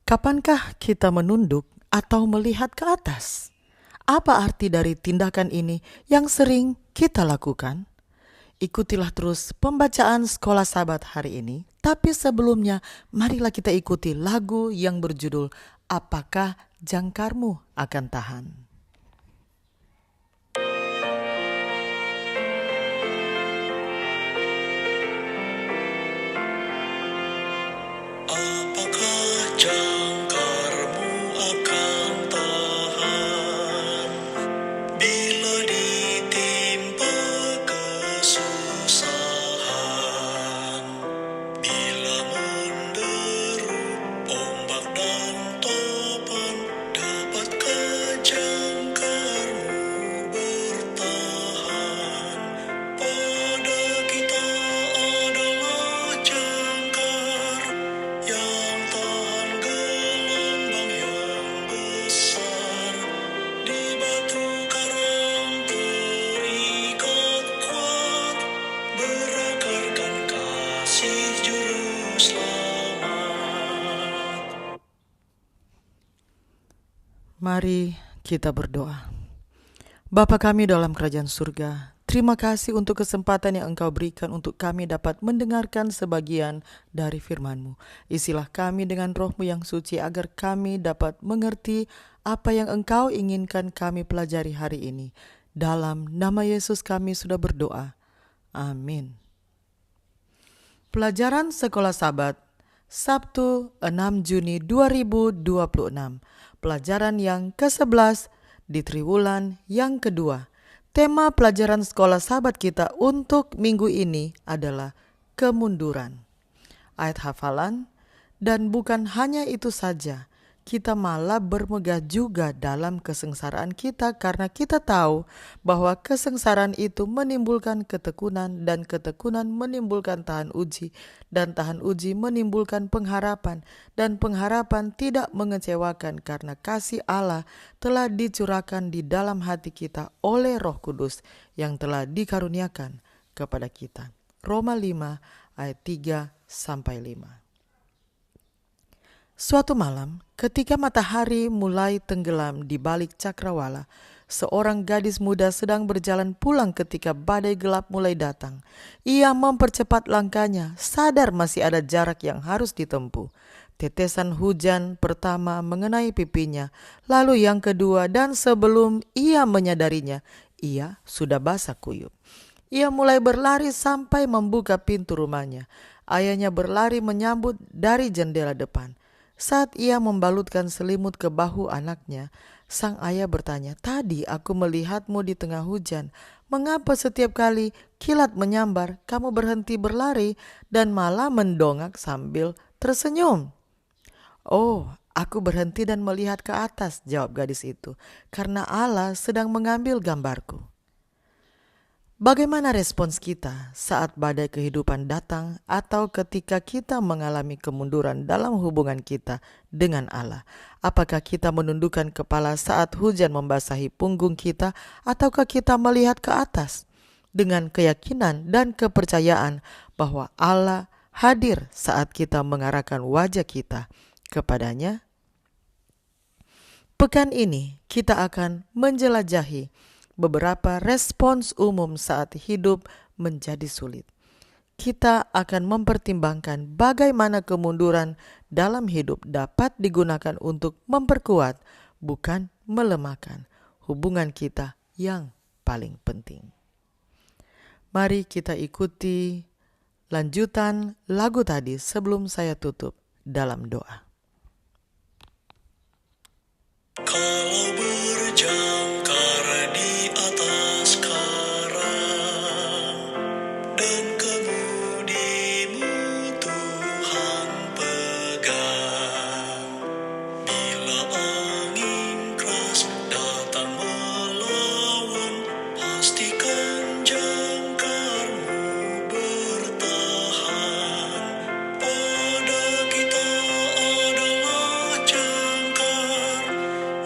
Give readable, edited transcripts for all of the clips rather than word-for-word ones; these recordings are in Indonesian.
Kapankah kita menunduk atau melihat ke atas? Apa arti dari tindakan ini yang sering kita lakukan? Ikutilah terus pembacaan Sekolah Sabat hari ini. Tapi sebelumnya, marilah kita ikuti lagu yang berjudul Apakah Jangkarmu Akan Tahan? Apakah jangkarmu akan tahan bila ditimpa kesusahan, bila menderu ombak dan topan, dapatkah jangkarmu bertahan? Pada kita adalah jangkar yang tahan gelombang yang besar, di batu karang terikat kuat, berakarkan kasih juru selamat. Mari kita berdoa. Bapa kami dalam kerajaan surga, terima kasih untuk kesempatan yang Engkau berikan untuk kami dapat mendengarkan sebagian dari firman-Mu. Isilah kami dengan Roh-Mu yang suci agar kami dapat mengerti apa yang Engkau inginkan kami pelajari hari ini. Dalam nama Yesus kami sudah berdoa. Amin. Pelajaran Sekolah Sabat, Sabtu 6 Juni 2026. Pelajaran yang ke-11 di triwulan yang kedua. Tema pelajaran Sekolah Sabat kita untuk minggu ini adalah kemunduran. Ayat hafalan, dan bukan hanya itu saja, kita malah bermegah juga dalam kesengsaraan kita karena kita tahu bahwa kesengsaraan itu menimbulkan ketekunan dan ketekunan menimbulkan tahan uji dan tahan uji menimbulkan pengharapan dan pengharapan tidak mengecewakan karena kasih Allah telah dicurahkan di dalam hati kita oleh Roh Kudus yang telah dikaruniakan kepada kita. Roma 5 ayat 3-5. Suatu malam, ketika matahari mulai tenggelam di balik cakrawala, seorang gadis muda sedang berjalan pulang ketika badai gelap mulai datang. Ia mempercepat langkahnya, sadar masih ada jarak yang harus ditempuh. Tetesan hujan pertama mengenai pipinya, lalu yang kedua, dan sebelum ia menyadarinya, ia sudah basah kuyup. Ia mulai berlari sampai membuka pintu rumahnya. Ayahnya berlari menyambut dari jendela depan. Saat ia membalutkan selimut ke bahu anaknya, sang ayah bertanya, "Tadi aku melihatmu di tengah hujan. Mengapa setiap kali kilat menyambar, kamu berhenti berlari dan malah mendongak sambil tersenyum?" "Oh, aku berhenti dan melihat ke atas," jawab gadis itu, "karena Allah sedang mengambil gambarku." Bagaimana respons kita saat badai kehidupan datang atau ketika kita mengalami kemunduran dalam hubungan kita dengan Allah? Apakah kita menundukkan kepala saat hujan membasahi punggung kita ataukah kita melihat ke atas dengan keyakinan dan kepercayaan bahwa Allah hadir saat kita mengarahkan wajah kita kepadanya? Pekan ini kita akan menjelajahi beberapa respons umum saat hidup menjadi sulit. Kita akan mempertimbangkan bagaimana kemunduran dalam hidup dapat digunakan untuk memperkuat, bukan melemahkan, hubungan kita yang paling penting. Mari kita ikuti lanjutan lagu tadi sebelum saya tutup dalam doa. Kalau berjangkar di atas karang dan kemudimu Tuhan pegang, bila angin keras datang melawan, pastikan jangkarmu bertahan. Pada kita adalah jangkar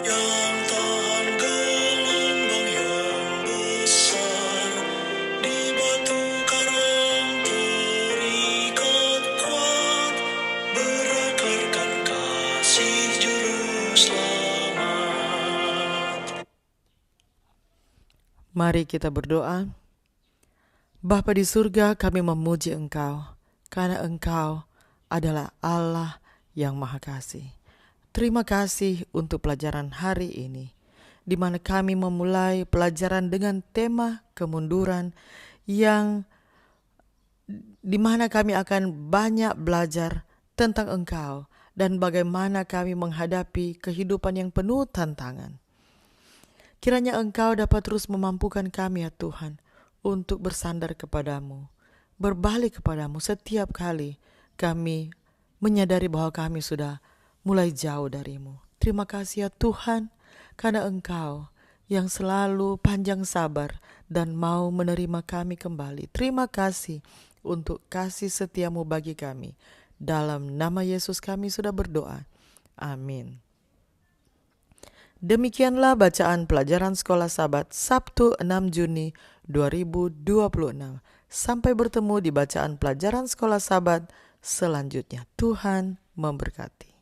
yang Mari kita berdoa. Bapa di surga, kami memuji Engkau, karena Engkau adalah Allah yang Maha Kasih. Terima kasih untuk pelajaran hari ini, di mana kami memulai pelajaran dengan tema kemunduran, yang di mana kami akan banyak belajar tentang Engkau dan bagaimana kami menghadapi kehidupan yang penuh tantangan. Kiranya Engkau dapat terus memampukan kami ya Tuhan, untuk bersandar kepadamu, berbalik kepadamu setiap kali kami menyadari bahwa kami sudah mulai jauh darimu. Terima kasih ya Tuhan, karena Engkau yang selalu panjang sabar dan mau menerima kami kembali. Terima kasih untuk kasih setiamu bagi kami. Dalam nama Yesus kami sudah berdoa. Amin. Demikianlah bacaan pelajaran Sekolah Sabat Sabtu 6 Juni 2026. Sampai bertemu di bacaan pelajaran Sekolah Sabat selanjutnya. Tuhan memberkati.